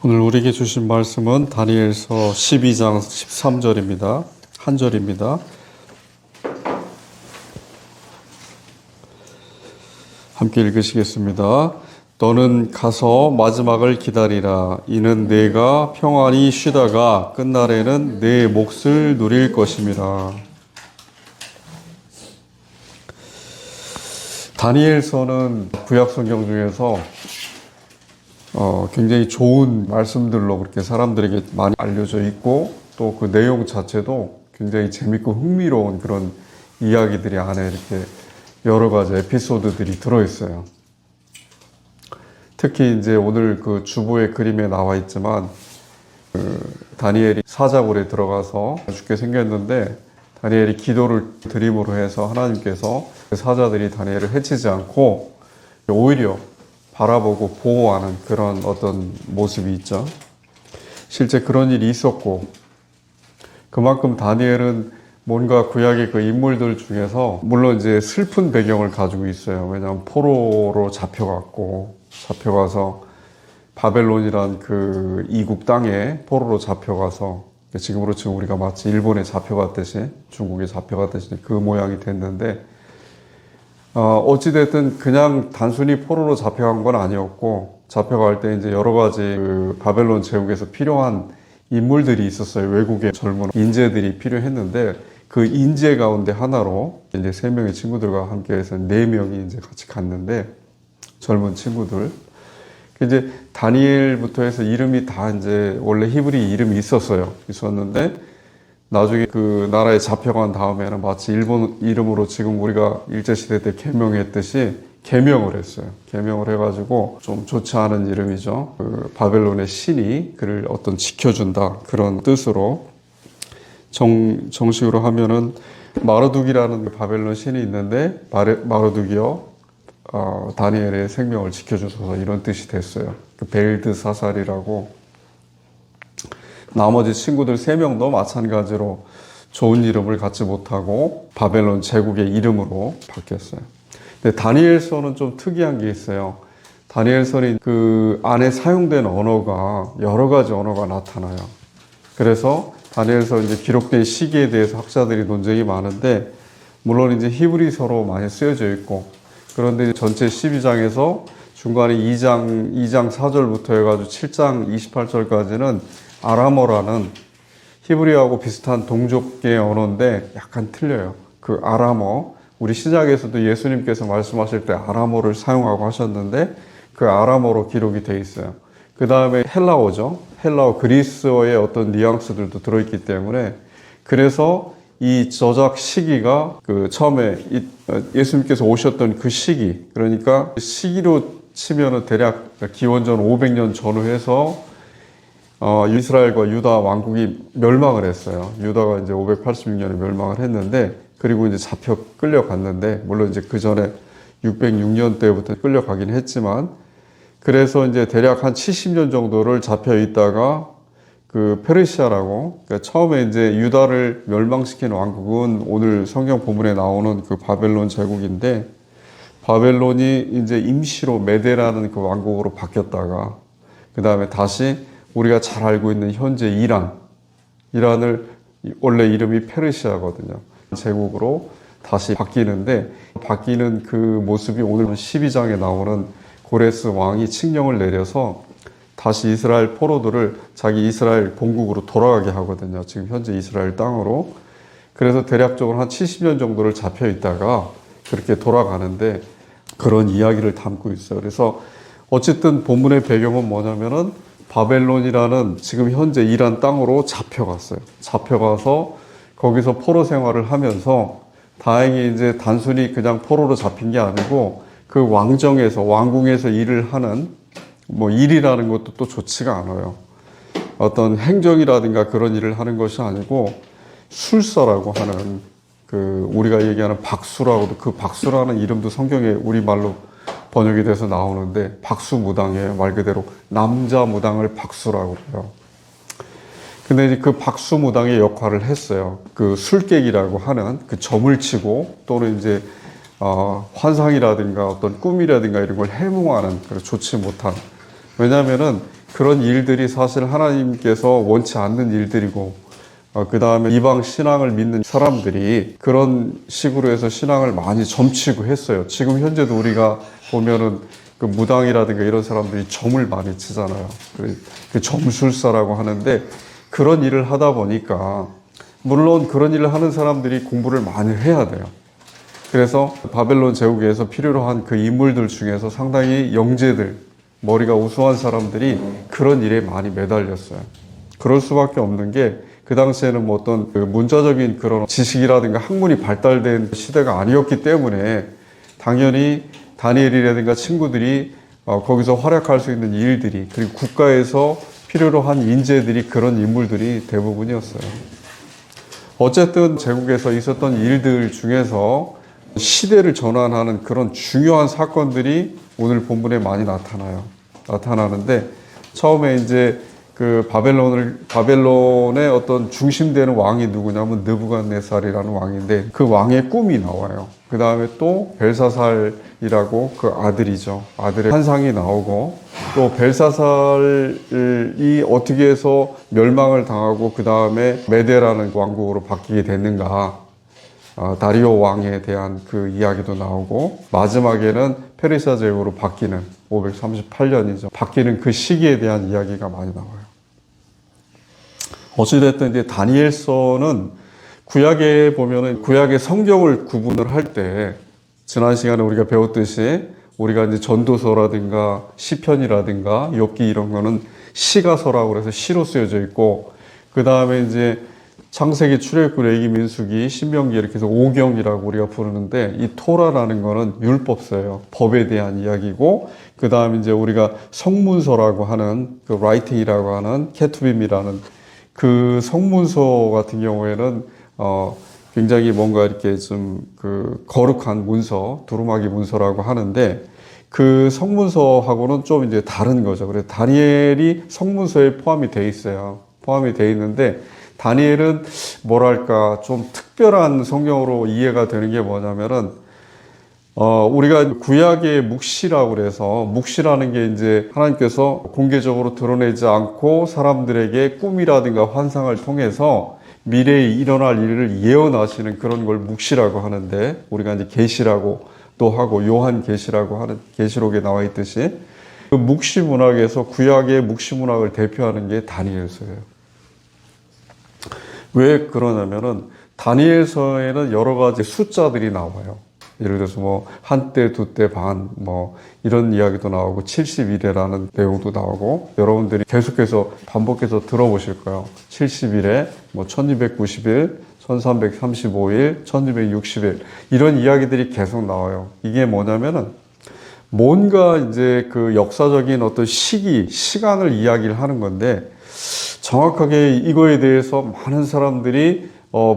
오늘 우리에게 주신 말씀은 다니엘서 12장 13절입니다. 한 절입니다. 함께 읽으시겠습니다. 너는 가서 마지막을 기다리라. 이는 내가 평안히 쉬다가 끝날에는 내 몫을 누릴 것임이라. 다니엘서는 구약 성경 중에서 굉장히 좋은 말씀들로 그렇게 사람들에게 많이 알려져 있고, 또 그 내용 자체도 굉장히 재밌고 흥미로운 그런 이야기들이 안에 이렇게 여러 가지 에피소드들이 들어있어요. 특히 이제 오늘 그 주보의 그림에 나와 있지만, 다니엘이 사자굴에 들어가서 죽게 생겼는데, 다니엘이 기도를 드림으로 해서 하나님께서 그 사자들이 다니엘을 해치지 않고 오히려 바라보고 보호하는 그런 어떤 모습이 있죠. 실제 그런 일이 있었고, 그만큼 다니엘은 뭔가 구약의 그 인물들 중에서 물론 이제 슬픈 배경을 가지고 있어요. 왜냐하면 포로로 잡혀가서 바벨론이란 그 이국 땅에 포로로 잡혀가서 지금 우리가 마치 일본에 잡혀갔듯이, 중국에 잡혀갔듯이 그 모양이 됐는데, 어찌됐든 그냥 단순히 포로로 잡혀간 건 아니었고, 잡혀갈 때 이제 여러 가지 그 바벨론 제국에서 필요한 인물들이 있었어요. 외국의 젊은 인재들이 필요했는데, 그 인재 가운데 하나로 이제 3명의 친구들과 함께 해서 4명이 이제 같이 갔는데, 젊은 친구들. 이제 다니엘부터 해서 이름이 다 이제 원래 히브리 이름이 있었는데, 나중에 그 나라에 잡혀간 다음에는 마치 일본 이름으로 지금 우리가 일제시대 때 개명했듯이 개명을 했어요. 개명을 해가지고 좀 좋지 않은 이름이죠. 그 바벨론의 신이 그를 어떤 지켜준다, 그런 뜻으로 정식으로 하면은 마르둑이라는 바벨론 신이 있는데, 마르둑이여 다니엘의 생명을 지켜주소서, 이런 뜻이 됐어요. 그 벨드사살이라고. 나머지 친구들 3명도 마찬가지로 좋은 이름을 갖지 못하고 바벨론 제국의 이름으로 바뀌었어요. 근데 다니엘서는 좀 특이한 게 있어요. 다니엘서는 그 안에 사용된 언어가 여러 가지 언어가 나타나요. 그래서 다니엘서 이제 기록된 시기에 대해서 학자들이 논쟁이 많은데, 물론 이제 히브리서로 많이 쓰여져 있고, 그런데 전체 12장에서 중간에 2장 4절부터 해가지고 7장 28절까지는 아람어라는 히브리어하고 비슷한 동족계의 언어인데 약간 틀려요. 그 아람어, 우리 시작에서도 예수님께서 말씀하실 때 아람어를 사용하고 하셨는데, 그 아람어로 기록이 되어 있어요. 그 다음에 헬라어죠. 헬라어, 그리스어의 어떤 뉘앙스들도 들어있기 때문에, 그래서 이 저작 시기가 그 처음에 예수님께서 오셨던 그 시기, 그러니까 시기로 치면은 대략 기원전 500년 전후해서 이스라엘과 유다 왕국이 멸망을 했어요. 유다가 이제 586년에 멸망을 했는데, 그리고 이제 잡혀 끌려갔는데, 물론 이제 그 전에 606년 때부터 끌려가긴 했지만, 그래서 이제 대략 한 70년 정도를 잡혀 있다가 그 페르시아라고, 그러니까 처음에 이제 유다를 멸망시킨 왕국은 오늘 성경 본문에 나오는 그 바벨론 제국인데, 바벨론이 이제 임시로 메데라는 그 왕국으로 바뀌었다가, 그 다음에 다시 우리가 잘 알고 있는 현재 이란을, 원래 이름이 페르시아거든요. 제국으로 다시 바뀌는 그 모습이 오늘 12장에 나오는 고레스 왕이 칙령을 내려서 다시 이스라엘 포로들을 자기 이스라엘 본국으로 돌아가게 하거든요. 지금 현재 이스라엘 땅으로. 그래서 대략적으로 한 70년 정도를 잡혀 있다가 그렇게 돌아가는데, 그런 이야기를 담고 있어요. 그래서 어쨌든 본문의 배경은 뭐냐면은 바벨론이라는 지금 현재 이란 땅으로 잡혀갔어요. 잡혀가서 거기서 포로 생활을 하면서, 다행히 이제 단순히 그냥 포로로 잡힌 게 아니고 그 왕궁에서 일을 하는, 뭐 일이라는 것도 또 좋지가 않아요. 어떤 행정이라든가 그런 일을 하는 것이 아니고 술서라고 하는, 그 우리가 얘기하는 박수라고도, 그 박수라는 이름도 성경에 우리말로 번역이 돼서 나오는데 박수무당이에요. 말 그대로 남자 무당을 박수라고 해요. 근데 이제 그 박수무당의 역할을 했어요. 그 술객이라고 하는 그 점을 치고, 또는 이제 환상이라든가 어떤 꿈이라든가 이런 걸 해몽하는, 그런 좋지 못한, 왜냐하면은 그런 일들이 사실 하나님께서 원치 않는 일들이고, 그 다음에 이방 신앙을 믿는 사람들이 그런 식으로 해서 신앙을 많이 점치고 했어요. 지금 현재도 우리가 보면은 그 무당이라든가 이런 사람들이 점을 많이 치잖아요. 그 점술사라고 하는데, 그런 일을 하다 보니까 물론 그런 일을 하는 사람들이 공부를 많이 해야 돼요. 그래서 바벨론 제국에서 필요로 한 그 인물들 중에서 상당히 영재들, 머리가 우수한 사람들이 그런 일에 많이 매달렸어요. 그럴 수밖에 없는 게, 그 당시에는 뭐 어떤 그 문자적인 그런 지식이라든가 학문이 발달된 시대가 아니었기 때문에 당연히 다니엘이라든가 친구들이 거기서 활약할 수 있는 일들이, 그리고 국가에서 필요로 한 인재들이 그런 인물들이 대부분이었어요. 어쨌든 제국에서 있었던 일들 중에서 시대를 전환하는 그런 중요한 사건들이 오늘 본문에 많이 나타나는데, 처음에 이제 그 바벨론의 어떤 중심되는 왕이 누구냐면 느부갓네살이라는 왕인데, 그 왕의 꿈이 나와요. 그 다음에 또 벨사살이라고 그 아들이죠. 아들의 환상이 나오고, 또 벨사살이 어떻게 해서 멸망을 당하고 그 다음에 메데라는 왕국으로 바뀌게 됐는가, 다리오 왕에 대한 그 이야기도 나오고, 마지막에는 페르시아 제국으로 바뀌는 538년이죠. 바뀌는 그 시기에 대한 이야기가 많이 나와요. 어찌됐든 이제 다니엘서는 구약에 보면은 구약의 성경을 구분을 할 때, 지난 시간에 우리가 배웠듯이 우리가 이제 전도서라든가 시편이라든가 욥기 이런 거는 시가서라고 해서 시로 쓰여져 있고, 그 다음에 이제 창세기, 출애굽, 레위기, 민수기, 신명기 이렇게 해서 오경이라고 우리가 부르는데, 이 토라라는 거는 율법서예요. 법에 대한 이야기고, 그 다음에 이제 우리가 성문서라고 하는 그 라이팅이라고 하는 케투빔이라는 그 성문서 같은 경우에는 굉장히 뭔가 이렇게 좀 그 거룩한 문서, 두루마기 문서라고 하는데, 그 성문서하고는 좀 이제 다른 거죠. 그래서 다니엘이 성문서에 포함이 돼 있어요. 포함이 돼 있는데, 다니엘은 뭐랄까 좀 특별한 성경으로 이해가 되는 게 뭐냐면은, 우리가 구약의 묵시라고 그래서, 묵시라는 게 이제 하나님께서 공개적으로 드러내지 않고 사람들에게 꿈이라든가 환상을 통해서 미래에 일어날 일을 예언하시는 그런 걸 묵시라고 하는데, 우리가 이제 계시라고 또 하고 요한 계시라고 하는, 계시록에 나와 있듯이 그 묵시 문학에서 구약의 묵시 문학을 대표하는 게 다니엘서예요. 왜 그러냐면은 다니엘서에는 여러 가지 숫자들이 나와요. 예를 들어서 뭐 한때, 두때, 반, 뭐 이런 이야기도 나오고 70일에라는 내용도 나오고, 여러분들이 계속해서 반복해서 들어보실 거예요. 70일에 뭐 1290일, 1335일, 1260일 이런 이야기들이 계속 나와요. 이게 뭐냐면은 뭔가 이제 그 역사적인 어떤 시간을 이야기를 하는 건데, 정확하게 이거에 대해서 많은 사람들이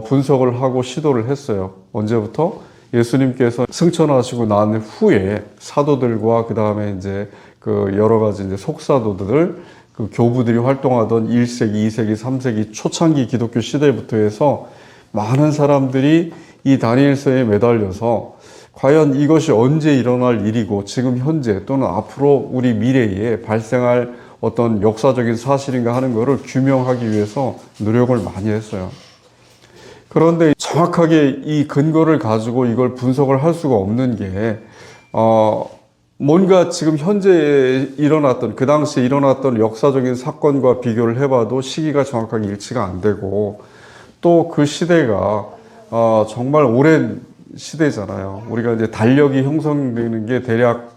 분석을 하고 시도를 했어요. 언제부터? 예수님께서 승천하시고 난 후에 사도들과 그 다음에 이제 그 여러 가지 이제 속사도들, 그 교부들이 활동하던 1세기, 2세기, 3세기 초창기 기독교 시대부터 해서 많은 사람들이 이 다니엘서에 매달려서 과연 이것이 언제 일어날 일이고 지금 현재 또는 앞으로 우리 미래에 발생할 어떤 역사적인 사실인가 하는 것을 규명하기 위해서 노력을 많이 했어요. 그런데 정확하게 이 근거를 가지고 이걸 분석을 할 수가 없는 게, 뭔가 지금 현재 일어났던, 그 당시에 일어났던 역사적인 사건과 비교를 해봐도 시기가 정확하게 일치가 안 되고, 또 그 시대가 정말 오랜 시대잖아요. 우리가 이제 달력이 형성되는 게 대략,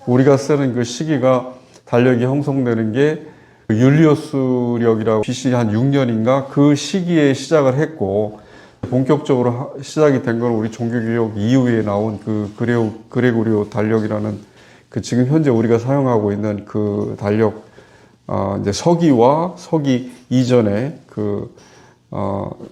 우리가 쓰는 그 시기가 달력이 형성되는 게 율리오스력이라고 BC 한 6년인가 그 시기에 시작을 했고, 본격적으로 시작이 된 건 우리 종교개혁 이후에 나온 그 그레고리오 달력이라는 그 지금 현재 우리가 사용하고 있는 그 달력, 이제 서기와 서기 이전에 그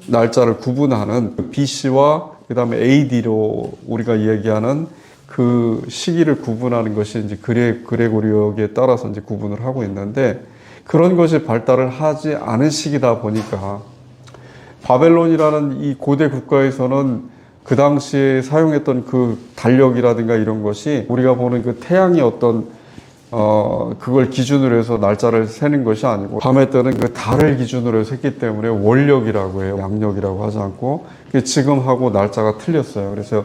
날짜를 구분하는 BC와 그 다음에 AD로 우리가 얘기하는 그 시기를 구분하는 것이 이제 그레고리오에 따라서 이제 구분을 하고 있는데, 그런 것이 발달을 하지 않은 시기다 보니까 바벨론이라는 이 고대 국가에서는 그 당시에 사용했던 그 달력이라든가 이런 것이 우리가 보는 그 태양의 어떤 그걸 기준으로 해서 날짜를 세는 것이 아니고 밤에 뜨는 그 달을 기준으로 해서 했기 때문에 월력이라고 해요. 양력이라고 하지 않고 지금하고 날짜가 틀렸어요. 그래서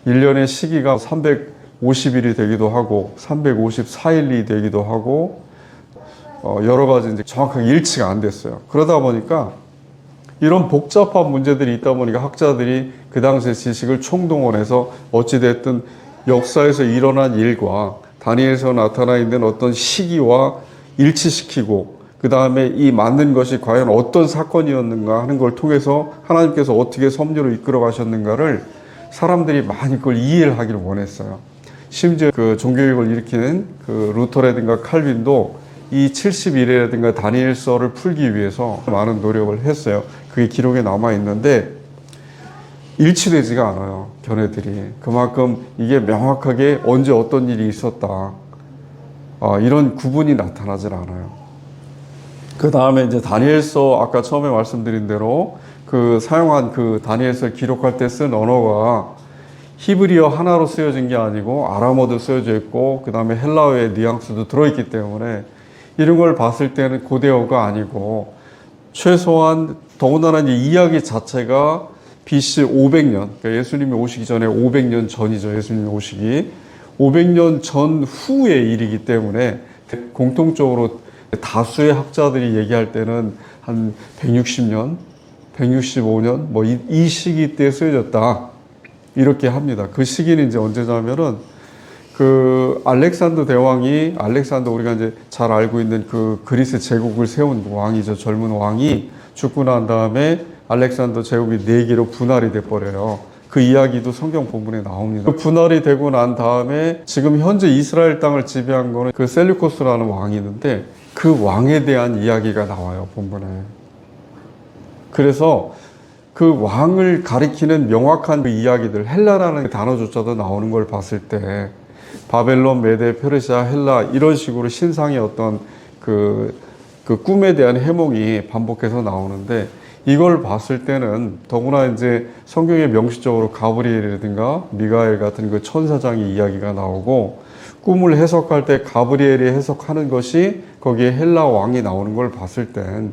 1년의 시기가 350일이 되기도 하고 354일이 되기도 하고 여러 가지 이제 정확하게 일치가 안 됐어요. 그러다 보니까 이런 복잡한 문제들이 있다 보니까 학자들이 그 당시의 지식을 총동원해서 어찌됐든 역사에서 일어난 일과 다니엘서 나타나 있는 어떤 시기와 일치시키고 그 다음에 이 맞는 것이 과연 어떤 사건이었는가 하는 걸 통해서 하나님께서 어떻게 섭리로 이끌어 가셨는가를 사람들이 많이 그걸 이해를 하기를 원했어요. 심지어 그 종교개혁을 일으키는 그 루터라든가 칼빈도 이 70일이라든가 다니엘서를 풀기 위해서 많은 노력을 했어요. 그게 기록에 남아 있는데 일치되지가 않아요. 견해들이. 그만큼 이게 명확하게 언제 어떤 일이 있었다. 이런 구분이 나타나질 않아요. 그 다음에 이제 다니엘서 아까 처음에 말씀드린 대로 그 사용한 그 다니엘서 기록할 때 쓴 언어가 히브리어 하나로 쓰여진 게 아니고 아람어도 쓰여져 있고 그 다음에 헬라어의 뉘앙스도 들어있기 때문에 이런 걸 봤을 때는 고대어가 아니고 최소한 더군다나 이제 이야기 자체가 BC 500년, 그러니까 예수님이 오시기 전에 500년 전이죠. 예수님이 오시기 500년 전 후의 일이기 때문에 공통적으로 다수의 학자들이 얘기할 때는 한 160년, 165년 뭐 이 시기 때 쓰여졌다 이렇게 합니다. 그 시기는 이제 언제냐면은 그 알렉산더 대왕이 우리가 이제 잘 알고 있는 그 그리스 제국을 세운 왕이죠. 젊은 왕이 죽고 난 다음에 알렉산더 제국이 4개로 분할이 돼 버려요. 그 이야기도 성경 본문에 나옵니다. 그 분할이 되고 난 다음에 지금 현재 이스라엘 땅을 지배한 거는 그 셀류코스라는 왕이 있는데 그 왕에 대한 이야기가 나와요, 본문에. 그래서 그 왕을 가리키는 명확한 그 이야기들, 헬라라는 단어조차도 나오는 걸 봤을 때 바벨론, 메데, 페르시아, 헬라 이런 식으로 신상의 어떤 그 꿈에 대한 해몽이 반복해서 나오는데 이걸 봤을 때는 더구나 이제 성경에 명시적으로 가브리엘이라든가 미가엘 같은 그 천사장의 이야기가 나오고 꿈을 해석할 때 가브리엘이 해석하는 것이 거기에 헬라 왕이 나오는 걸 봤을 땐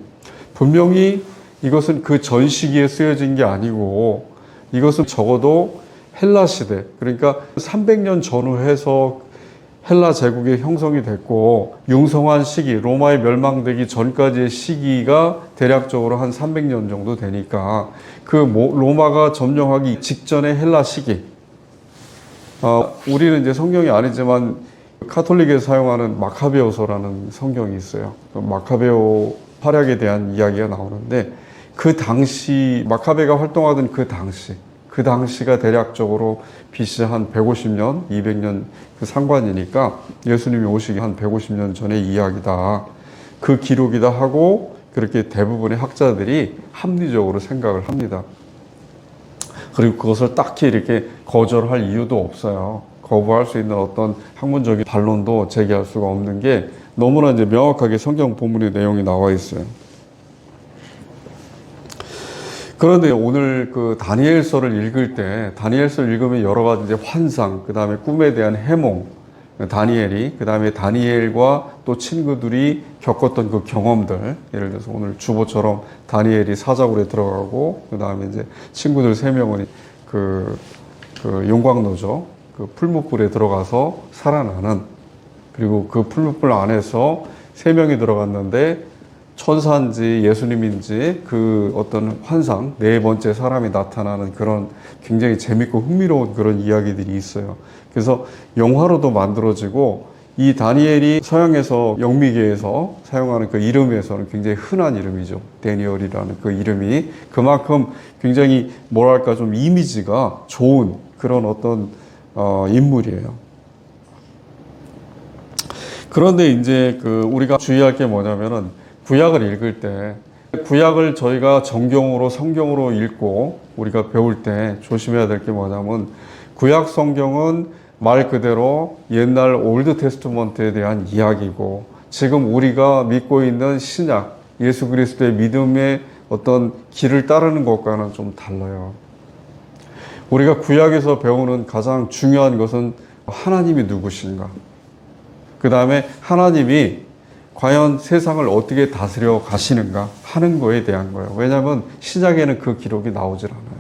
분명히 이것은 그 전 시기에 쓰여진 게 아니고 이것은 적어도 헬라 시대, 그러니까 300년 전후 해서 헬라 제국이 형성이 됐고 융성한 시기, 로마의 멸망되기 전까지의 시기가 대략적으로 한 300년 정도 되니까 그 로마가 점령하기 직전의 헬라 시기. 우리는 이제 성경이 아니지만 카톨릭에서 사용하는 마카베오서라는 성경이 있어요. 마카베오 활약에 대한 이야기가 나오는데 그 당시 마카베가 활동하던 그 당시가 대략적으로 BC 한 150년, 200년 그 상관이니까 예수님이 오시기 한 150년 전의 이야기다. 그 기록이다 하고 그렇게 대부분의 학자들이 합리적으로 생각을 합니다. 그리고 그것을 딱히 이렇게 거절할 이유도 없어요. 거부할 수 있는 어떤 학문적인 반론도 제기할 수가 없는 게 너무나 이제 명확하게 성경 본문의 내용이 나와 있어요. 그런데 오늘 그 다니엘서를 읽을 때, 다니엘서를 읽으면 여러 가지 이제 환상, 그 다음에 꿈에 대한 해몽, 다니엘이, 그 다음에 다니엘과 또 친구들이 겪었던 그 경험들, 예를 들어서 오늘 주보처럼 다니엘이 사자굴에 들어가고, 그 다음에 이제 친구들 3명은 그 용광로죠. 그 풀무불에 들어가서 살아나는, 그리고 그 풀무불 안에서 3명이 들어갔는데, 천사인지 예수님인지 그 어떤 환상, 4번째 사람이 나타나는 그런 굉장히 재밌고 흥미로운 그런 이야기들이 있어요. 그래서 영화로도 만들어지고 이 다니엘이 서양에서 영미계에서 사용하는 그 이름에서는 굉장히 흔한 이름이죠. 데니얼이라는 그 이름이 그만큼 굉장히 뭐랄까 좀 이미지가 좋은 그런 어떤 인물이에요. 그런데 이제 그 우리가 주의할 게 뭐냐면은 구약을 읽을 때 구약을 저희가 정경으로 성경으로 읽고 우리가 배울 때 조심해야 될 게 뭐냐면 구약 성경은 말 그대로 옛날 올드 테스트먼트에 대한 이야기고 지금 우리가 믿고 있는 신약 예수 그리스도의 믿음의 어떤 길을 따르는 것과는 좀 달라요. 우리가 구약에서 배우는 가장 중요한 것은 하나님이 누구신가? 그 다음에 하나님이 과연 세상을 어떻게 다스려 가시는가 하는 거에 대한 거예요. 왜냐하면 신약에는 그 기록이 나오질 않아요.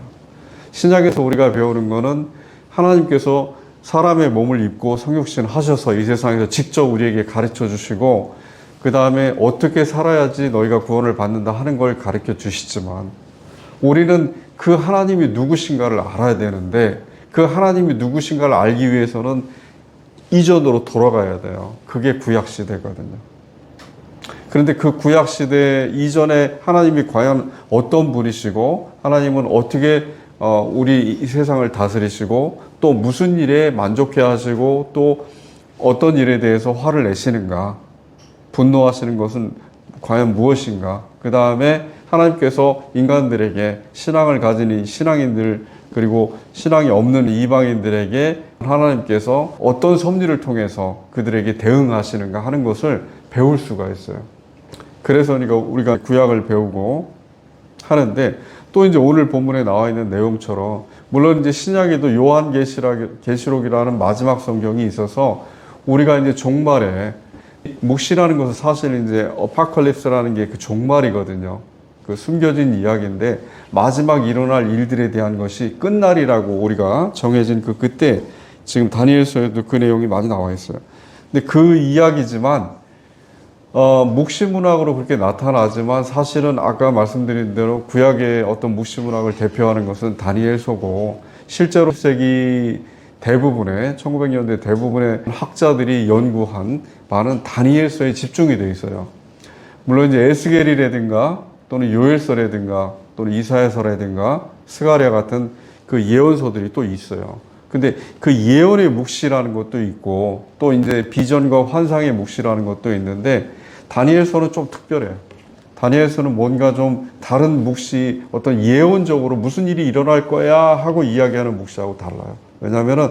신약에서 우리가 배우는 거는 하나님께서 사람의 몸을 입고 성육신 하셔서 이 세상에서 직접 우리에게 가르쳐 주시고 그 다음에 어떻게 살아야지 너희가 구원을 받는다 하는 걸 가르쳐 주시지만 우리는 그 하나님이 누구신가를 알아야 되는데 그 하나님이 누구신가를 알기 위해서는 이전으로 돌아가야 돼요. 그게 구약시대거든요. 그런데 그 구약시대 이전에 하나님이 과연 어떤 분이시고 하나님은 어떻게 우리 이 세상을 다스리시고 또 무슨 일에 만족해 하시고 또 어떤 일에 대해서 화를 내시는가, 분노하시는 것은 과연 무엇인가, 그 다음에 하나님께서 인간들에게 신앙을 가진 이 신앙인들 그리고 신앙이 없는 이방인들에게 하나님께서 어떤 섭리를 통해서 그들에게 대응하시는가 하는 것을 배울 수가 있어요. 그래서 우리가 구약을 배우고 하는데 또 이제 오늘 본문에 나와 있는 내용처럼 물론 이제 신약에도 요한계시록이라는 마지막 성경이 있어서 우리가 이제 종말에 묵시라는 것은 사실 이제 어파컬립스라는 게 그 종말이거든요. 그 숨겨진 이야기인데 마지막 일어날 일들에 대한 것이 끝날이라고 우리가 정해진 그때 지금 다니엘서에도 그 내용이 많이 나와 있어요. 근데 그 이야기지만 묵시문학으로 그렇게 나타나지만 사실은 아까 말씀드린 대로 구약의 어떤 묵시문학을 대표하는 것은 다니엘서고 실제로 10세기 대부분의 1900년대 대부분의 학자들이 연구한 바는 다니엘서에 집중이 되어 있어요. 물론 이제 에스겔이라든가 또는 요엘서라든가 또는 이사야서라든가 스가랴 같은 그 예언서들이 또 있어요. 근데 그 예언의 묵시라는 것도 있고 또 이제 비전과 환상의 묵시라는 것도 있는데 다니엘서는 좀 특별해요. 다니엘서는 뭔가 좀 다른 묵시, 어떤 예언적으로 무슨 일이 일어날 거야 하고 이야기하는 묵시하고 달라요. 왜냐하면은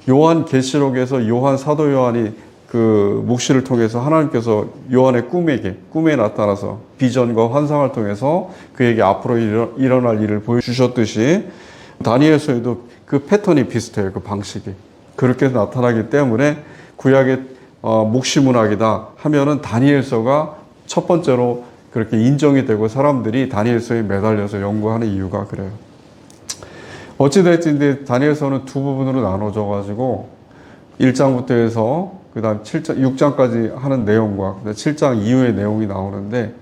요한 계시록에서 요한 사도 요한이 그 묵시를 통해서 하나님께서 요한의 꿈에 나타나서 비전과 환상을 통해서 그에게 앞으로 일어날 일을 보여주셨듯이 다니엘서에도 그 패턴이 비슷해요. 그 방식이. 그렇게 나타나기 때문에 구약의 묵시문학이다 하면은 다니엘서가 첫 번째로 그렇게 인정이 되고 사람들이 다니엘서에 매달려서 연구하는 이유가 그래요. 어찌됐든 다니엘서는 두 부분으로 나눠져 가지고 1장부터 해서 그 다음 6장까지 하는 내용과 7장 이후의 내용이 나오는데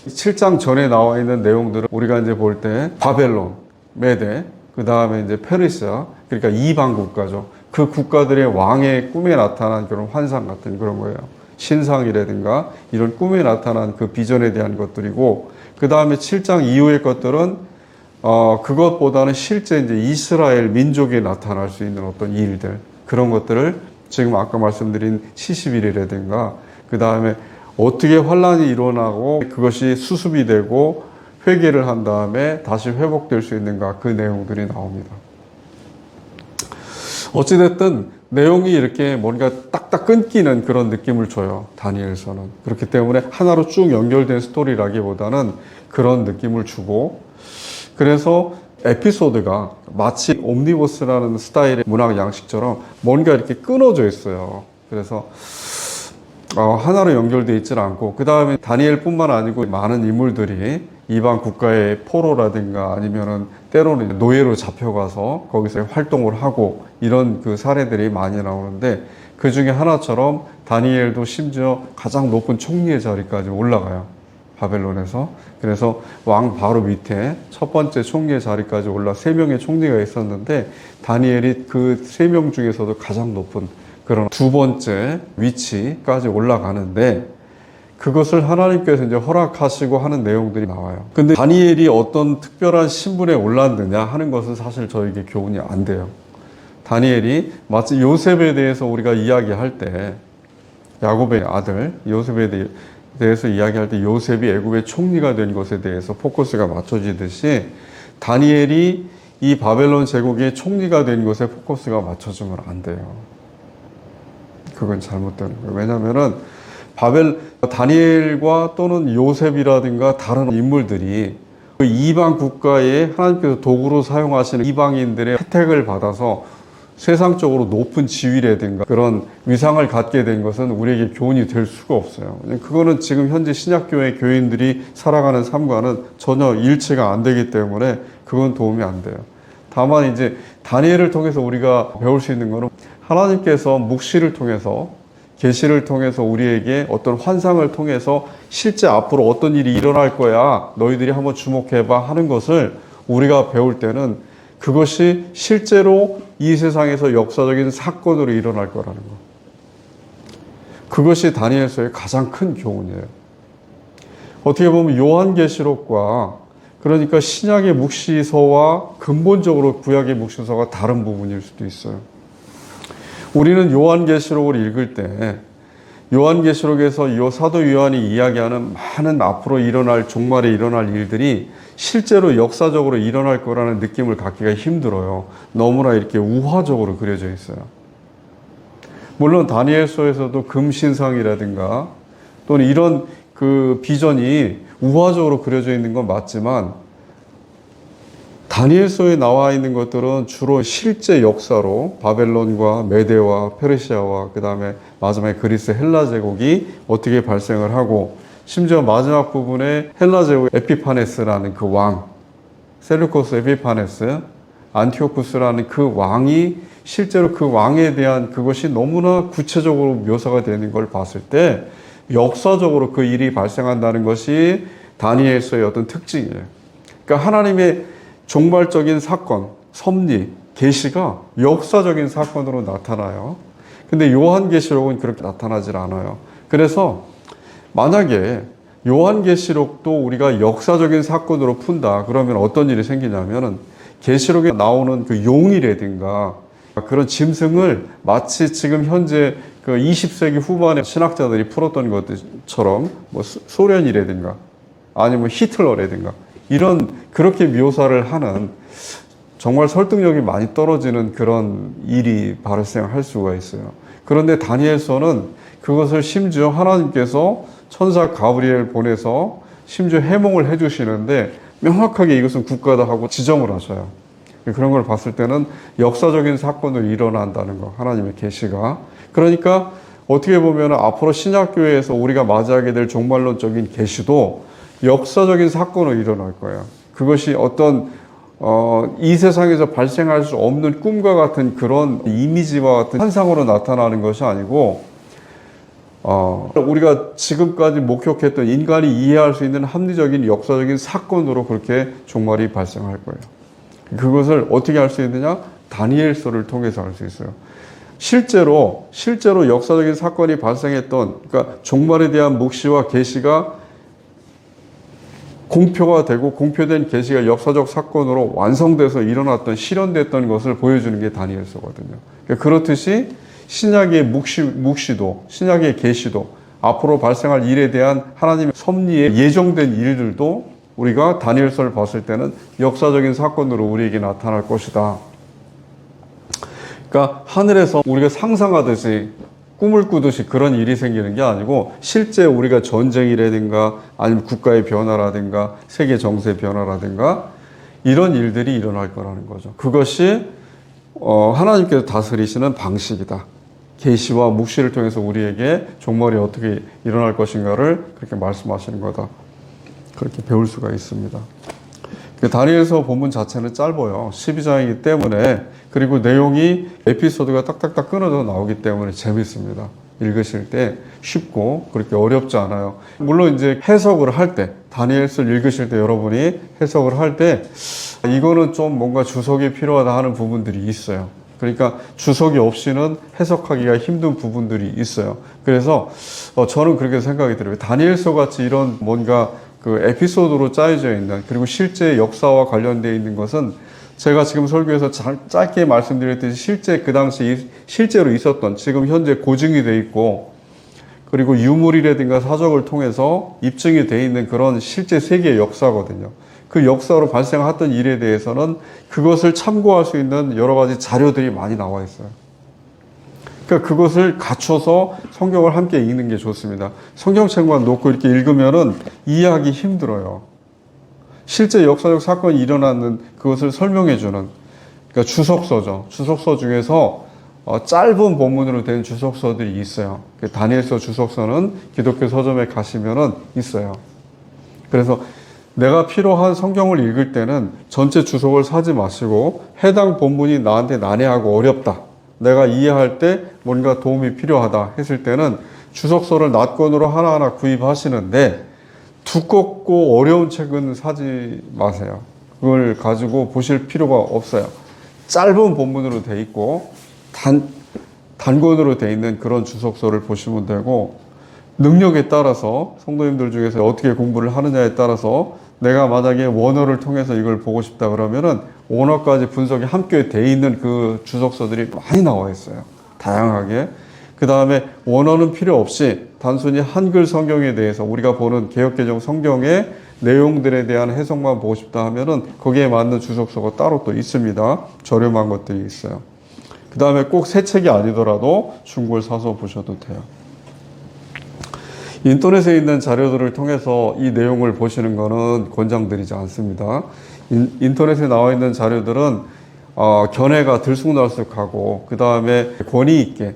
7장 전에 나와 있는 내용들은 우리가 이제 볼 때 바벨론, 메데, 그 다음에 이제 페르시아, 그러니까 이방 국가죠. 그 국가들의 왕의 꿈에 나타난 그런 환상 같은 그런 거예요. 신상이라든가 이런 꿈에 나타난 그 비전에 대한 것들이고, 그 다음에 7장 이후의 것들은 그것보다는 실제 이제 이스라엘 민족에 나타날 수 있는 어떤 일들, 그런 것들을 지금 아까 말씀드린 70일이라든가 그 다음에 어떻게 환란이 일어나고 그것이 수습이 되고 회개를 한 다음에 다시 회복될 수 있는가, 그 내용들이 나옵니다. 어찌됐든 내용이 이렇게 뭔가 딱딱 끊기는 그런 느낌을 줘요, 다니엘서는. 그렇기 때문에 하나로 쭉 연결된 스토리라기보다는 그런 느낌을 주고, 그래서 에피소드가 마치 옴니버스라는 스타일의 문학 양식처럼 뭔가 이렇게 끊어져 있어요. 그래서 하나로 연결되어 있질 않고, 그 다음에 다니엘뿐만 아니고 많은 인물들이 이방 국가의 포로라든가 아니면은 때로는 노예로 잡혀가서 거기서 활동을 하고 이런 그 사례들이 많이 나오는데, 그 중에 하나처럼 다니엘도 심지어 가장 높은 총리의 자리까지 올라가요, 바벨론에서. 그래서 왕 바로 밑에 첫 번째 총리의 자리까지 3명의 총리가 있었는데 다니엘이 그 3명 중에서도 가장 높은 그런 두 번째 위치까지 올라가는데, 그것을 하나님께서 이제 허락하시고 하는 내용들이 나와요. 근데 다니엘이 어떤 특별한 신분에 올랐느냐 하는 것은 사실 저에게 교훈이 안 돼요. 다니엘이 마치 요셉에 대해서 우리가 이야기할 때, 야곱의 아들 요셉에 대해서 이야기할 때 요셉이 애굽의 총리가 된 것에 대해서 포커스가 맞춰지듯이 다니엘이 이 바벨론 제국의 총리가 된 것에 포커스가 맞춰지면 안 돼요. 그건 잘못되는 거예요. 왜냐하면은 다니엘과 또는 요셉이라든가 다른 인물들이 그 이방 국가에 하나님께서 도구로 사용하시는 이방인들의 혜택을 받아서 세상적으로 높은 지위라든가 그런 위상을 갖게 된 것은 우리에게 교훈이 될 수가 없어요. 그거는 지금 현재 신약교회 교인들이 살아가는 삶과는 전혀 일치가 안 되기 때문에 그건 도움이 안 돼요. 다만 이제 다니엘을 통해서 우리가 배울 수 있는 거는 하나님께서 묵시를 통해서 계시를 통해서 우리에게 어떤 환상을 통해서 실제 앞으로 어떤 일이 일어날 거야 너희들이 한번 주목해봐 하는 것을 우리가 배울 때는 그것이 실제로 이 세상에서 역사적인 사건으로 일어날 거라는 거. 그것이 다니엘서의 가장 큰 교훈이에요. 어떻게 보면 요한계시록과 그러니까 신약의 묵시서와 근본적으로 구약의 묵시서가 다른 부분일 수도 있어요. 우리는 요한계시록을 읽을 때 요한계시록에서 이 사도 요한이 이야기하는 많은 앞으로 일어날 종말에 일어날 일들이 실제로 역사적으로 일어날 거라는 느낌을 갖기가 힘들어요. 너무나 이렇게 우화적으로 그려져 있어요. 물론 다니엘서에서도 금신상이라든가 또는 이런 그 비전이 우화적으로 그려져 있는 건 맞지만 다니엘서에 나와 있는 것들은 주로 실제 역사로 바벨론과 메대와 페르시아와 그 다음에 마지막에 그리스 헬라 제국이 어떻게 발생을 하고 심지어 마지막 부분에 헬라 제국 에피파네스라는 그 왕, 셀루코스 에피파네스, 안티오쿠스라는 그 왕이 실제로 그 왕에 대한 그것이 너무나 구체적으로 묘사가 되는 걸 봤을 때 역사적으로 그 일이 발생한다는 것이 다니엘서의 어떤 특징이에요. 그러니까 하나님의 종말적인 사건, 섭리, 계시가 역사적인 사건으로 나타나요. 근데 요한계시록은 그렇게 나타나질 않아요. 그래서 만약에 요한계시록도 우리가 역사적인 사건으로 푼다. 그러면 어떤 일이 생기냐면은 계시록에 나오는 그 용이라든가 그런 짐승을 마치 지금 현재 그 20세기 후반에 신학자들이 풀었던 것처럼 뭐 소련이라든가 아니면 히틀러라든가 이런 그렇게 묘사를 하는 정말 설득력이 많이 떨어지는 그런 일이 발생할 수가 있어요. 그런데 다니엘서는 그것을 심지어 하나님께서 천사 가브리엘 보내서 심지어 해몽을 해주시는데 명확하게 이것은 국가다 하고 지정을 하셔요. 그런 걸 봤을 때는 역사적인 사건으로 일어난다는 거, 하나님의 계시가. 그러니까 어떻게 보면 앞으로 신약교회에서 우리가 맞이하게 될 종말론적인 계시도 역사적인 사건으로 일어날 거예요. 그것이 어떤 이 세상에서 발생할 수 없는 꿈과 같은 그런 이미지와 같은 환상으로 나타나는 것이 아니고 우리가 지금까지 목격했던 인간이 이해할 수 있는 합리적인 역사적인 사건으로 그렇게 종말이 발생할 거예요. 그것을 어떻게 알 수 있느냐? 다니엘서를 통해서 알 수 있어요. 실제로 역사적인 사건이 발생했던, 그러니까 종말에 대한 묵시와 계시가 공표가 되고 공표된 계시가 역사적 사건으로 완성돼서 일어났던 실현됐던 것을 보여주는 게 다니엘서거든요. 그러니까 그렇듯이 신약의 묵시도 신약의 계시도 앞으로 발생할 일에 대한 하나님의 섭리에 예정된 일들도 우리가 다니엘서를 봤을 때는 역사적인 사건으로 우리에게 나타날 것이다. 그러니까 하늘에서 우리가 상상하듯이 꿈을 꾸듯이 그런 일이 생기는 게 아니고 실제 우리가 전쟁이라든가 아니면 국가의 변화라든가 세계 정세 변화라든가 이런 일들이 일어날 거라는 거죠. 그것이 하나님께서 다스리시는 방식이다. 계시와 묵시를 통해서 우리에게 종말이 어떻게 일어날 것인가를 그렇게 말씀하시는 거다. 그렇게 배울 수가 있습니다. 다니엘서 본문 자체는 짧아요. 12장이기 때문에 그리고 내용이 에피소드가 딱딱딱 끊어져 나오기 때문에 재밌습니다. 읽으실 때 쉽고 그렇게 어렵지 않아요. 물론 이제 해석을 할 때 다니엘서를 읽으실 때 여러분이 해석을 할 때 이거는 좀 뭔가 주석이 필요하다 하는 부분들이 있어요. 그러니까 주석이 없이는 해석하기가 힘든 부분들이 있어요. 그래서 저는 그렇게 생각이 들어요. 다니엘서 같이 이런 뭔가 그 에피소드로 짜여져 있는 그리고 실제 역사와 관련되어 있는 것은 제가 지금 설교에서 짧게 말씀드렸듯이 실제 그 당시 실제로 있었던 지금 현재 고증이 돼 있고 그리고 유물이라든가 사적을 통해서 입증이 돼 있는 그런 실제 세계의 역사거든요. 그 역사로 발생했던 일에 대해서는 그것을 참고할 수 있는 여러 가지 자료들이 많이 나와 있어요. 그러니까 그것을 갖춰서 성경을 함께 읽는 게 좋습니다. 성경책만 놓고 이렇게 읽으면은 이해하기 힘들어요. 실제 역사적 사건이 일어나는 그것을 설명해 주는. 그러니까 주석서죠. 주석서 중에서 짧은 본문으로 된 주석서들이 있어요. 다니엘서 주석서는 기독교 서점에 가시면은 있어요. 그래서 내가 필요한 성경을 읽을 때는 전체 주석을 사지 마시고 해당 본문이 나한테 난해하고 어렵다, 내가 이해할 때 뭔가 도움이 필요하다 했을 때는 주석서를 낱권으로 하나하나 구입하시는데 두껍고 어려운 책은 사지 마세요. 그걸 가지고 보실 필요가 없어요. 짧은 본문으로 돼 있고 단권으로 돼 있는 그런 주석서를 보시면 되고, 능력에 따라서 성도님들 중에서 어떻게 공부를 하느냐에 따라서 내가 만약에 원어를 통해서 이걸 보고 싶다 그러면은 원어까지 분석이 함께 돼 있는 그 주석서들이 많이 나와 있어요. 다양하게. 그 다음에 원어는 필요 없이 단순히 한글 성경에 대해서 우리가 보는 개역개정 성경의 내용들에 대한 해석만 보고 싶다 하면은 거기에 맞는 주석서가 따로 또 있습니다. 저렴한 것들이 있어요. 그 다음에 꼭 새 책이 아니더라도 중고를 사서 보셔도 돼요. 인터넷에 있는 자료들을 통해서 이 내용을 보시는 것은 권장드리지 않습니다. 인터넷에 나와 있는 자료들은 견해가 들쑥날쑥하고 그 다음에 권위 있게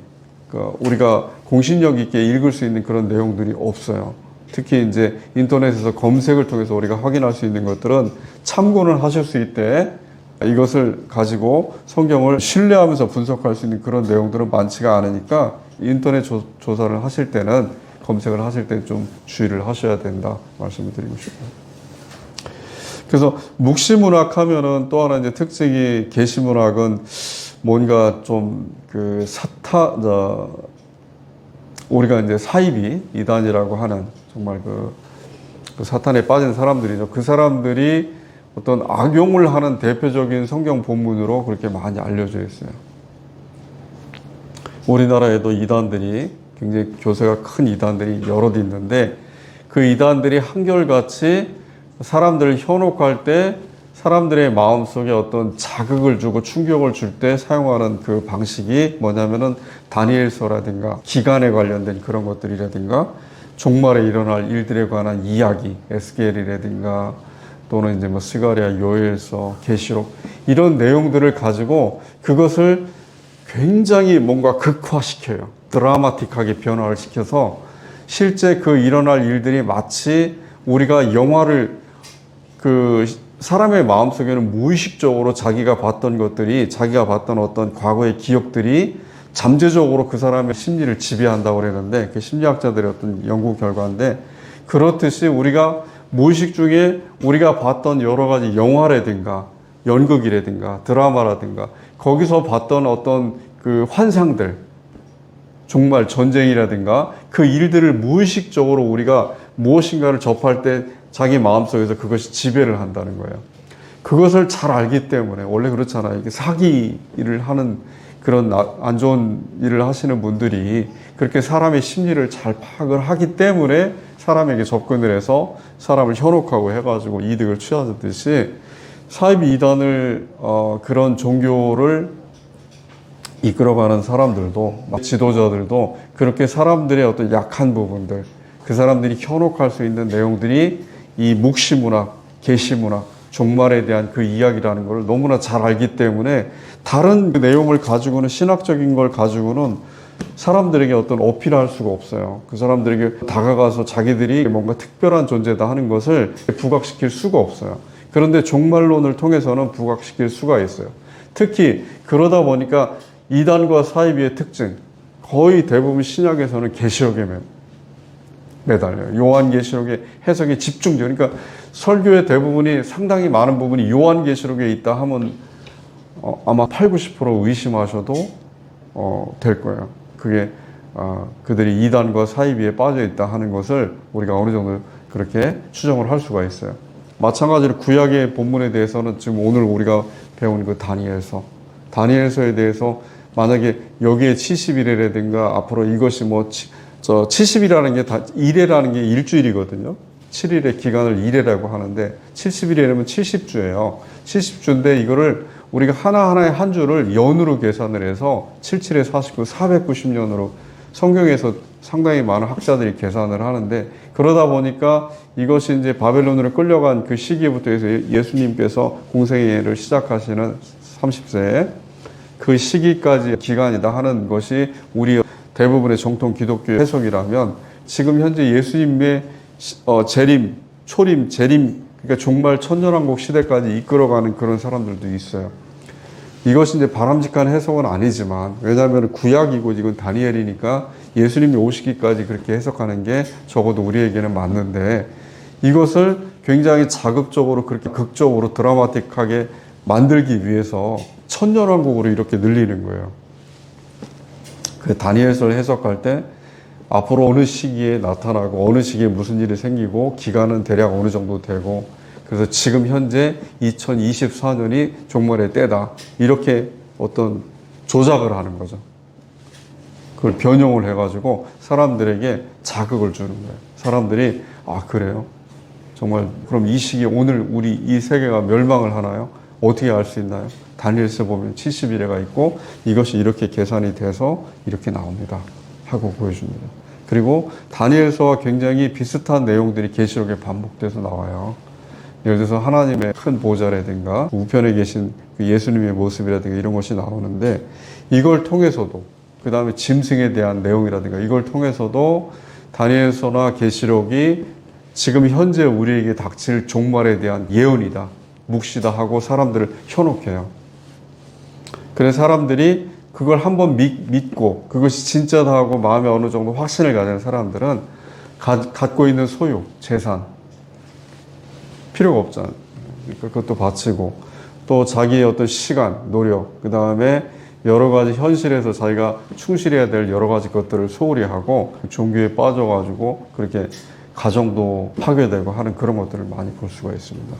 우리가 공신력 있게 읽을 수 있는 그런 내용들이 없어요. 특히 이제 인터넷에서 검색을 통해서 우리가 확인할 수 있는 것들은 참고는 하실 수 있대 이것을 가지고 성경을 신뢰하면서 분석할 수 있는 그런 내용들은 많지가 않으니까 인터넷 조사를 하실 때는, 검색을 하실 때 좀 주의를 하셔야 된다 말씀을 드리고 싶어요. 그래서 묵시문학 하면은 또 하나 이제 특징이, 계시문학은 뭔가 좀 우리가 이제 사이비 이단이라고 하는 정말 그 사탄에 빠진 사람들이죠. 그 사람들이 어떤 악용을 하는 대표적인 성경 본문으로 그렇게 많이 알려져 있어요. 우리나라에도 이단들이, 굉장히 교세가 큰 이단들이 여럿 있는데 그 이단들이 한결같이 사람들을 현혹할 때 사람들의 마음속에 어떤 자극을 주고 충격을 줄 때 사용하는 그 방식이 뭐냐면은 다니엘서라든가 기간에 관련된 그런 것들이라든가 종말에 일어날 일들에 관한 이야기, 에스겔이라든가 또는 이제 뭐 스가랴, 요엘서, 계시록 이런 내용들을 가지고 그것을 굉장히 뭔가 극화시켜요. 드라마틱하게 변화를 시켜서 실제 그 일어날 일들이 마치 우리가 영화를 사람의 마음속에는 무의식적으로 자기가 봤던 것들이, 자기가 봤던 어떤 과거의 기억들이 잠재적으로 그 사람의 심리를 지배한다고 그러는데, 그 심리학자들의 어떤 연구 결과인데, 그렇듯이 우리가 무의식 중에 우리가 봤던 여러 가지 영화라든가 연극이라든가 드라마라든가 거기서 봤던 어떤 그 환상들, 정말 전쟁이라든가 그 일들을 무의식적으로 우리가 무엇인가를 접할 때 자기 마음속에서 그것이 지배를 한다는 거예요. 그것을 잘 알기 때문에, 원래 그렇잖아요. 이게 사기 일을 하는 그런 안 좋은 일을 하시는 분들이 그렇게 사람의 심리를 잘 파악을 하기 때문에 사람에게 접근을 해서 사람을 현혹하고 해가지고 이득을 취하듯이 사이비 이단을 그런 종교를 이끌어가는 사람들도, 지도자들도 그렇게 사람들의 어떤 약한 부분들, 그 사람들이 현혹할 수 있는 내용들이 이 묵시문학, 계시문학, 종말에 대한 그 이야기라는 걸 너무나 잘 알기 때문에 다른 그 내용을 가지고는, 신학적인 걸 가지고는 사람들에게 어떤 어필할 수가 없어요. 그 사람들에게 다가가서 자기들이 뭔가 특별한 존재다 하는 것을 부각시킬 수가 없어요. 그런데 종말론을 통해서는 부각시킬 수가 있어요. 특히 그러다 보니까 이단과 사이비의 특징, 거의 대부분 신약에서는 계시록에 매달려요. 요한계시록의 해석에 집중돼요. 그러니까 설교의 대부분이, 상당히 많은 부분이 요한계시록에 있다 하면 아마 80-90% 의심하셔도 될 거예요. 그게 그들이 이단과 사이비에 빠져 있다 하는 것을 우리가 어느 정도 그렇게 추정을 할 수가 있어요. 마찬가지로 구약의 본문에 대해서는 지금 오늘 우리가 배운 그 다니엘서에 대해서 만약에 여기에 70일이라든가 앞으로 이것이 70일이라는 게 다, 일회라는 게 일주일이거든요. 7일의 기간을 일회라고 하는데 70일이라면 70주예요. 70주인데 이거를 우리가 하나하나의 한 주를 연으로 계산을 해서 77에 49, 490년으로 성경에서 상당히 많은 학자들이 계산을 하는데, 그러다 보니까 이것이 이제 바벨론으로 끌려간 그 시기부터 해서 예수님께서 공생애를 시작하시는 30세 그 시기까지 기간이다 하는 것이 우리 대부분의 정통 기독교 해석이라면 지금 현재 예수님의 재림, 초림, 재림, 그러니까 종말 천년왕국 시대까지 이끌어가는 그런 사람들도 있어요. 이것이 이제 바람직한 해석은 아니지만, 왜냐하면 구약이고 이건 다니엘이니까 예수님이 오시기까지 그렇게 해석하는 게 적어도 우리에게는 맞는데, 이것을 굉장히 자극적으로 그렇게 극적으로 드라마틱하게 만들기 위해서 천년왕국으로 이렇게 늘리는 거예요. 그 다니엘서를 해석할 때 앞으로 어느 시기에 나타나고 어느 시기에 무슨 일이 생기고 기간은 대략 어느 정도 되고, 그래서 지금 현재 2024년이 종말의 때다, 이렇게 어떤 조작을 하는 거죠. 그걸 변형을 해가지고 사람들에게 자극을 주는 거예요. 사람들이 아 그래요? 정말 그럼 이 시기에 오늘 우리 이 세계가 멸망을 하나요? 어떻게 알 수 있나요? 다니엘서 보면 70일에가 있고 이것이 이렇게 계산이 돼서 이렇게 나옵니다 하고 보여줍니다. 그리고 다니엘서와 굉장히 비슷한 내용들이 계시록에 반복돼서 나와요. 예를 들어서 하나님의 큰 보좌라든가 우편에 계신 그 예수님의 모습이라든가 이런 것이 나오는데, 이걸 통해서도, 그 다음에 짐승에 대한 내용이라든가 이걸 통해서도 다니엘서나 계시록이 지금 현재 우리에게 닥칠 종말에 대한 예언이다, 묵시다 하고 사람들을 현혹해요. 그래서 사람들이 그걸 한번 믿고 그것이 진짜다 하고 마음에 어느 정도 확신을 가진 사람들은 갖고 있는 소유, 재산 필요가 없잖아요. 그것도 바치고 또 자기의 어떤 시간, 노력, 그 다음에 여러 가지 현실에서 자기가 충실해야 될 여러 가지 것들을 소홀히 하고 종교에 빠져가지고 그렇게 가정도 파괴되고 하는 그런 것들을 많이 볼 수가 있습니다.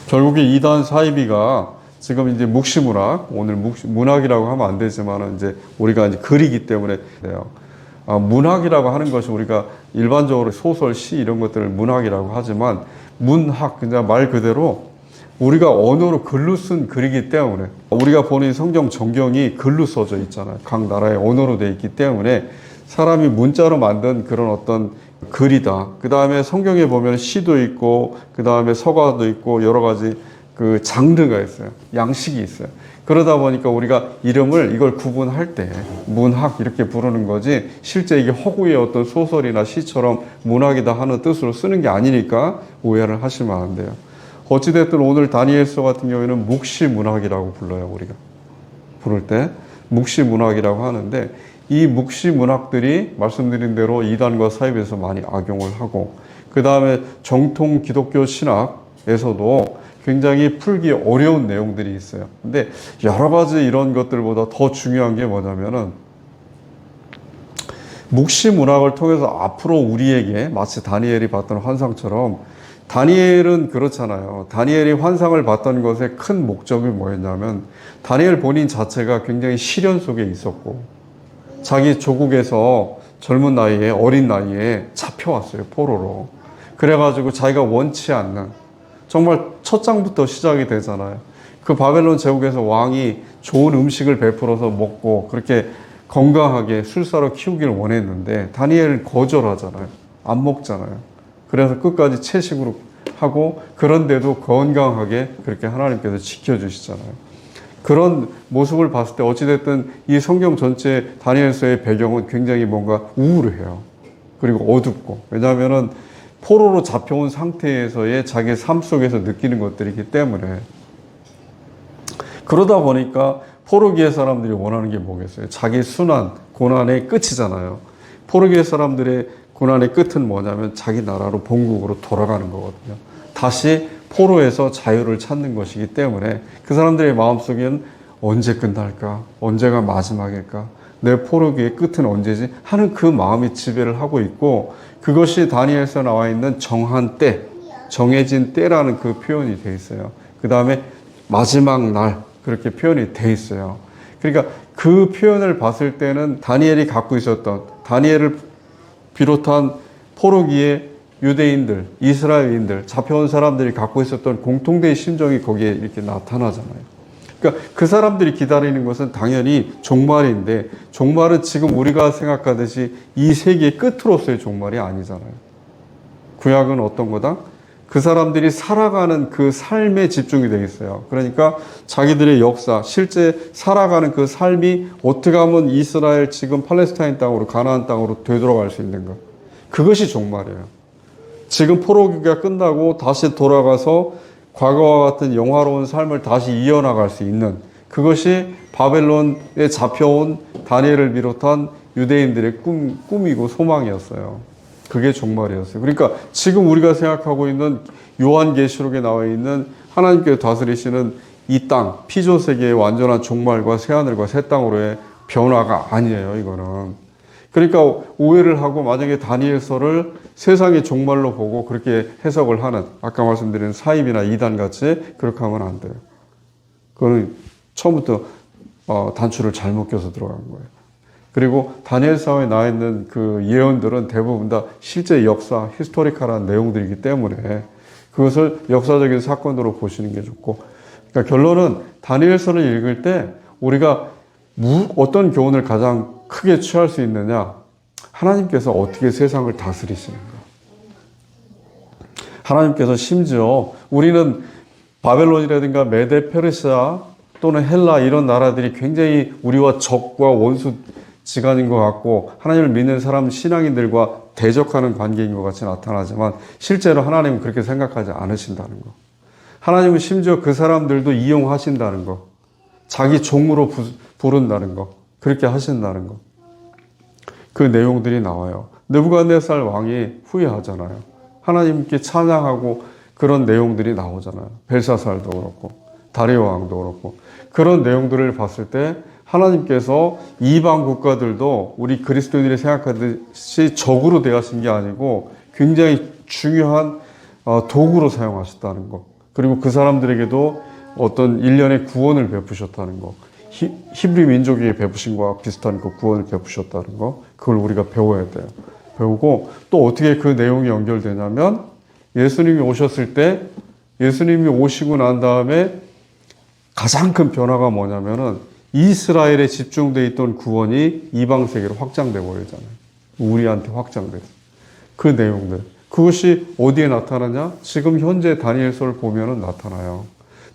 결국에 이단 사이비가 지금 이제 묵시문학, 오늘 문학이라고 하면 안 되지만 이제 우리가 이제 글이기 때문에 돼요. 문학이라고 하는 것이 우리가 일반적으로 소설, 시 이런 것들을 문학이라고 하지만 문학, 그냥 말 그대로 우리가 언어로 글로 쓴 글이기 때문에, 우리가 보는 성경 전경이 글로 써져 있잖아요. 각 나라의 언어로 되어 있기 때문에 사람이 문자로 만든 그런 어떤 글이다. 그 다음에 성경에 보면 시도 있고, 그 다음에 서가도 있고, 여러 가지 그 장르가 있어요. 양식이 있어요. 그러다 보니까 우리가 이름을 이걸 구분할 때 문학 이렇게 부르는 거지, 실제 이게 허구의 어떤 소설이나 시처럼 문학이다 하는 뜻으로 쓰는 게 아니니까 오해를 하시면 안 돼요. 어찌됐든 오늘 다니엘서 같은 경우에는 묵시문학이라고 불러요. 우리가 부를 때 묵시문학이라고 하는데, 이 묵시문학들이 말씀드린 대로 이단과 사입에서 많이 악용을 하고, 그 다음에 정통 기독교 신학에서도 굉장히 풀기 어려운 내용들이 있어요. 근데 여러 가지 이런 것들보다 더 중요한 게 뭐냐면은, 묵시문학을 통해서 앞으로 우리에게 마치 다니엘이 봤던 환상처럼, 다니엘은 그렇잖아요. 다니엘이 환상을 봤던 것의 큰 목적이 뭐였냐면, 다니엘 본인 자체가 굉장히 시련 속에 있었고, 자기 조국에서 젊은 나이에, 어린 나이에 잡혀왔어요. 포로로. 그래가지고 자기가 원치 않는, 정말 첫 장부터 시작이 되잖아요. 그 바벨론 제국에서 왕이 좋은 음식을 베풀어서 먹고 그렇게 건강하게 술사로 키우기를 원했는데 다니엘은 거절하잖아요. 안 먹잖아요. 그래서 끝까지 채식으로 하고, 그런데도 건강하게 그렇게 하나님께서 지켜주시잖아요. 그런 모습을 봤을 때 어찌됐든 이 성경 전체 다니엘서의 배경은 굉장히 뭔가 우울해요. 그리고 어둡고. 왜냐하면은 포로로 잡혀온 상태에서의 자기 삶 속에서 느끼는 것들이기 때문에. 그러다 보니까 포로기의 사람들이 원하는 게 뭐겠어요? 자기 순환, 고난의 끝이잖아요. 포로기의 사람들의 고난의 끝은 뭐냐면 자기 나라로 본국으로 돌아가는 거거든요. 다시 포로에서 자유를 찾는 것이기 때문에 그 사람들의 마음속에는 언제 끝날까? 언제가 마지막일까? 내 포로기의 끝은 언제지? 하는 그 마음이 지배를 하고 있고, 그것이 다니엘서 나와 있는 정한 때, 정해진 때라는 그 표현이 돼 있어요. 그 다음에 마지막 날, 그렇게 표현이 돼 있어요. 그러니까 그 표현을 봤을 때는 다니엘이 갖고 있었던, 다니엘을 비롯한 포로기의 유대인들, 이스라엘인들, 잡혀온 사람들이 갖고 있었던 공통된 심정이 거기에 이렇게 나타나잖아요. 그러니까 그 사람들이 기다리는 것은 당연히 종말인데, 종말은 지금 우리가 생각하듯이 이 세계의 끝으로서의 종말이 아니잖아요. 구약은 어떤 거다? 그 사람들이 살아가는 그 삶에 집중이 되어 있어요. 그러니까 자기들의 역사, 실제 살아가는 그 삶이 어떻게 하면 이스라엘 지금 팔레스타인 땅으로 가나안 땅으로 되돌아갈 수 있는가. 그것이 종말이에요. 지금 포로기가 끝나고 다시 돌아가서 과거와 같은 영화로운 삶을 다시 이어나갈 수 있는 그것이 바벨론에 잡혀온 다니엘을 비롯한 유대인들의 꿈이고 소망이었어요. 그게 종말이었어요. 그러니까 지금 우리가 생각하고 있는 요한계시록에 나와 있는 하나님께서 다스리시는 이 땅, 피조세계의 완전한 종말과 새하늘과 새 땅으로의 변화가 아니에요, 이거는. 그러니까 오해를 하고 만약에 다니엘서를 세상의 종말로 보고 그렇게 해석을 하는, 아까 말씀드린 사입이나 이단같이 그렇게 하면 안 돼요. 그거는 처음부터 단추를 잘못 껴서 들어간 거예요. 그리고 다니엘서에 나와 있는 그 예언들은 대부분 다 실제 역사, 히스토리컬한 내용들이기 때문에 그것을 역사적인 사건으로 보시는 게 좋고, 그러니까 결론은 다니엘서를 읽을 때 우리가 어떤 교훈을 가장 크게 취할 수 있느냐? 하나님께서 어떻게 세상을 다스리시는가? 하나님께서 심지어 우리는 바벨론이라든가 메데 페르시아 또는 헬라 이런 나라들이 굉장히 우리와 적과 원수 지간인 것 같고 하나님을 믿는 사람 신앙인들과 대적하는 관계인 것 같이 나타나지만 실제로 하나님은 그렇게 생각하지 않으신다는 것. 하나님은 심지어 그 사람들도 이용하신다는 것. 자기 종으로 부른다는 것. 그렇게 하신다는 것. 그 내용들이 나와요. 느부갓네살 왕이 후회하잖아요. 하나님께 찬양하고 그런 내용들이 나오잖아요. 벨사살도 그렇고 다리오 왕도 그렇고 그런 내용들을 봤을 때 하나님께서 이방 국가들도 우리 그리스도인들이 생각하듯이 적으로 대하신 게 아니고 굉장히 중요한 도구로 사용하셨다는 것. 그리고 그 사람들에게도 어떤 일련의 구원을 베푸셨다는 것. 히브리 민족에게 베푸신 것과 비슷한 그 구원을 베푸셨다는 것. 그걸 우리가 배워야 돼요. 배우고 또 어떻게 그 내용이 연결되냐면 예수님이 오셨을 때 예수님이 오시고 난 다음에 가장 큰 변화가 뭐냐면은 이스라엘에 집중되어 있던 구원이 이방 세계로 확장돼 버리잖아요. 우리한테 확장돼서. 그 내용들. 그것이 어디에 나타나냐? 지금 현재 다니엘서를 보면은 나타나요.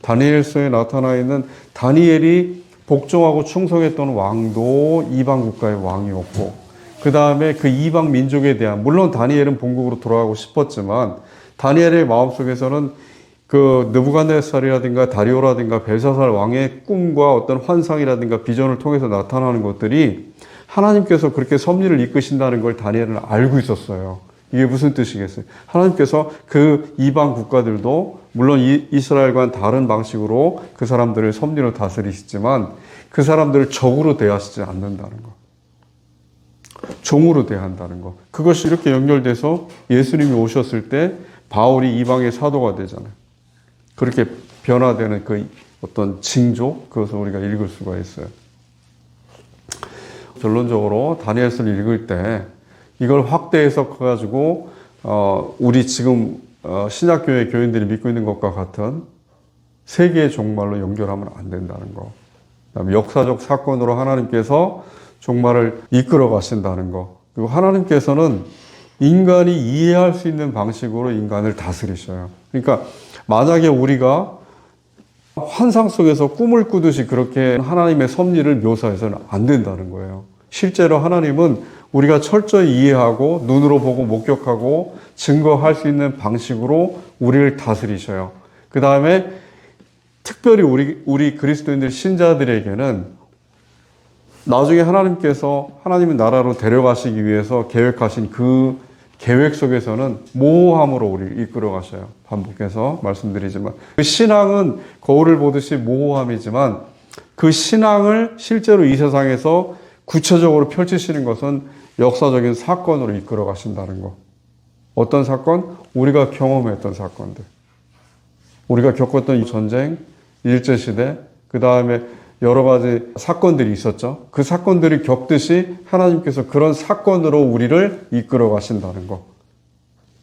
다니엘서에 나타나 있는 다니엘이 복종하고 충성했던 왕도 이방 국가의 왕이었고, 그 다음에 그 이방 민족에 대한, 물론 다니엘은 본국으로 돌아가고 싶었지만, 다니엘의 마음속에서는 그 느부갓네살이라든가 다리오라든가 벨사살 왕의 꿈과 어떤 환상이라든가 비전을 통해서 나타나는 것들이 하나님께서 그렇게 섭리를 이끄신다는 걸 다니엘은 알고 있었어요. 이게 무슨 뜻이겠어요? 하나님께서 그 이방 국가들도 물론 이스라엘과는 다른 방식으로 그 사람들을 섭리로 다스리시지만 그 사람들을 적으로 대하시지 않는다는 것. 종으로 대한다는 것. 그것이 이렇게 연결돼서 예수님이 오셨을 때 바울이 이방의 사도가 되잖아요. 그렇게 변화되는 그 어떤 징조, 그것을 우리가 읽을 수가 있어요. 결론적으로 다니엘서를 읽을 때 이걸 확대 해석해가지고 우리 지금 신약교회 교인들이 믿고 있는 것과 같은 세계의 종말로 연결하면 안 된다는 거. 그다음에 역사적 사건으로 하나님께서 종말을 이끌어 가신다는 거. 그리고 하나님께서는 인간이 이해할 수 있는 방식으로 인간을 다스리셔요. 그러니까 만약에 우리가 환상 속에서 꿈을 꾸듯이 그렇게 하나님의 섭리를 묘사해서는 안 된다는 거예요. 실제로 하나님은 우리가 철저히 이해하고 눈으로 보고 목격하고 증거할 수 있는 방식으로 우리를 다스리셔요. 그 다음에 특별히 우리 그리스도인들 신자들에게는 나중에 하나님께서 하나님의 나라로 데려가시기 위해서 계획하신 그 계획 속에서는 모호함으로 우리를 이끌어 가셔요. 반복해서 말씀드리지만 그 신앙은 거울을 보듯이 모호함이지만 그 신앙을 실제로 이 세상에서 구체적으로 펼치시는 것은 역사적인 사건으로 이끌어 가신다는 것. 어떤 사건? 우리가 경험했던 사건들. 우리가 겪었던 이 전쟁, 일제시대, 그 다음에 여러 가지 사건들이 있었죠. 그 사건들이 겪듯이 하나님께서 그런 사건으로 우리를 이끌어 가신다는 것.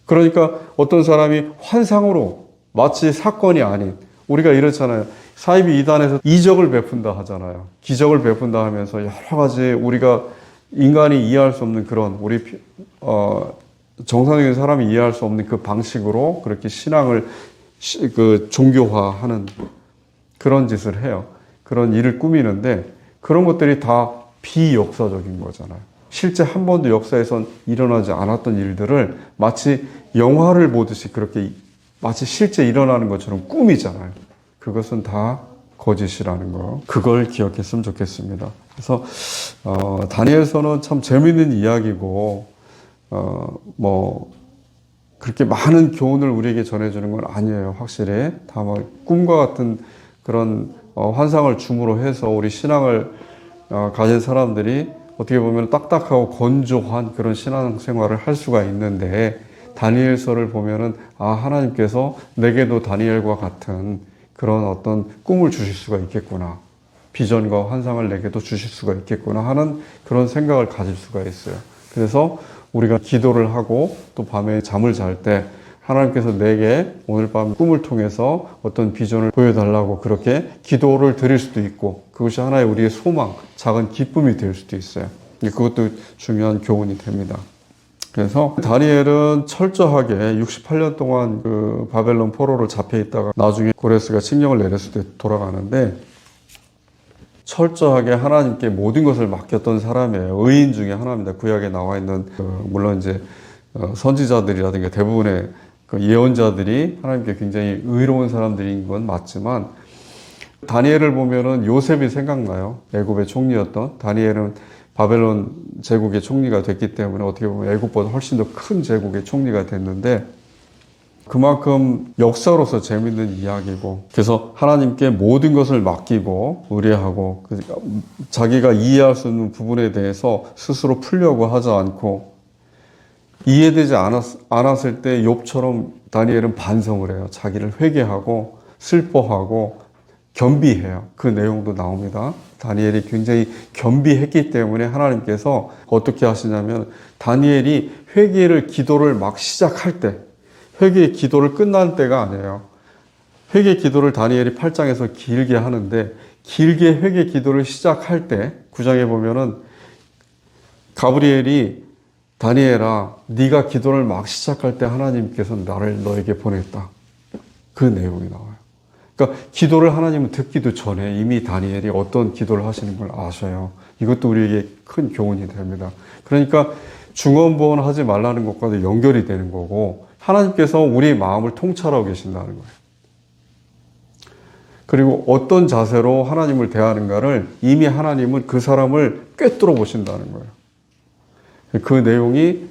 그러니까 어떤 사람이 환상으로 마치 사건이 아닌, 우리가 이렇잖아요. 사이비 이단에서 이적을 베푼다 하잖아요. 기적을 베푼다 하면서 여러 가지 우리가 인간이 이해할 수 없는 그런 우리 정상적인 사람이 이해할 수 없는 그 방식으로 그렇게 신앙을 종교화하는 그런 짓을 해요. 그런 일을 꾸미는데 그런 것들이 다 비역사적인 거잖아요. 실제 한 번도 역사에선 일어나지 않았던 일들을 마치 영화를 보듯이 그렇게 마치 실제 일어나는 것처럼 꾸미잖아요. 그것은 다 거짓이라는 거. 그걸 기억했으면 좋겠습니다. 그래서 다니엘서는 참 재미있는 이야기고 그렇게 많은 교훈을 우리에게 전해주는 건 아니에요. 확실히 다만 꿈과 같은 그런 환상을 줌으로 해서 우리 신앙을 가진 사람들이 어떻게 보면 딱딱하고 건조한 그런 신앙생활을 할 수가 있는데 다니엘서를 보면은 하나님께서 내게도 다니엘과 같은 그런 어떤 꿈을 주실 수가 있겠구나. 비전과 환상을 내게도 주실 수가 있겠구나 하는 그런 생각을 가질 수가 있어요. 그래서 우리가 기도를 하고 또 밤에 잠을 잘 때 하나님께서 내게 오늘 밤 꿈을 통해서 어떤 비전을 보여달라고 그렇게 기도를 드릴 수도 있고 그것이 하나의 우리의 소망, 작은 기쁨이 될 수도 있어요. 그것도 중요한 교훈이 됩니다. 그래서 다니엘은 철저하게 68년 동안 그 바벨론 포로로 잡혀 있다가 나중에 고레스가 칙령을 내렸을 때 돌아가는데 철저하게 하나님께 모든 것을 맡겼던 사람이에요. 의인 중에 하나입니다. 구약에 나와 있는 물론 이제 선지자들이라든가 대부분의 그 예언자들이 하나님께 굉장히 의로운 사람들인 건 맞지만 다니엘을 보면은 요셉이 생각나요. 애굽의 총리였던 다니엘은 바벨론 제국의 총리가 됐기 때문에 어떻게 보면 애굽보다 훨씬 더 큰 제국의 총리가 됐는데 그만큼 역사로서 재밌는 이야기고 그래서 하나님께 모든 것을 맡기고 의뢰하고 자기가 이해할 수 있는 부분에 대해서 스스로 풀려고 하지 않고 이해되지 않았을 때 욥처럼 다니엘은 반성을 해요. 자기를 회개하고 슬퍼하고 겸비해요. 그 내용도 나옵니다. 다니엘이 굉장히 겸비했기 때문에 하나님께서 어떻게 하시냐면 다니엘이 회개를 기도를 막 시작할 때 회개의 기도를 끝난 때가 아니에요. 회개 기도를 다니엘이 8장에서 길게 하는데 길게 회개 기도를 시작할 때 9장에 보면은 가브리엘이 다니엘아 네가 기도를 막 시작할 때 하나님께서 나를 너에게 보냈다. 그 내용이 나와요. 그러니까 기도를 하나님은 듣기도 전에 이미 다니엘이 어떤 기도를 하시는 걸 아셔요. 이것도 우리에게 큰 교훈이 됩니다. 그러니까 중언부언하지 말라는 것과도 연결이 되는 거고 하나님께서 우리의 마음을 통찰하고 계신다는 거예요. 그리고 어떤 자세로 하나님을 대하는가를 이미 하나님은 그 사람을 꿰뚫어 보신다는 거예요. 그 내용이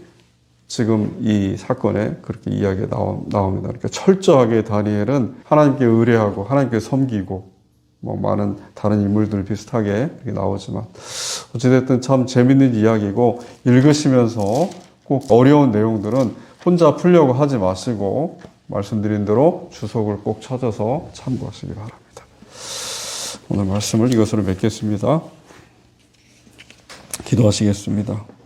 지금 이 사건에 그렇게 이야기가 나옵니다. 그러니까 철저하게 다니엘은 하나님께 의뢰하고 하나님께 섬기고 많은 다른 인물들 비슷하게 이렇게 나오지만 어찌됐든 참 재밌는 이야기고 읽으시면서 꼭 어려운 내용들은 혼자 풀려고 하지 마시고 말씀드린 대로 주석을 꼭 찾아서 참고하시기 바랍니다. 오늘 말씀을 이것으로 맺겠습니다. 기도하시겠습니다.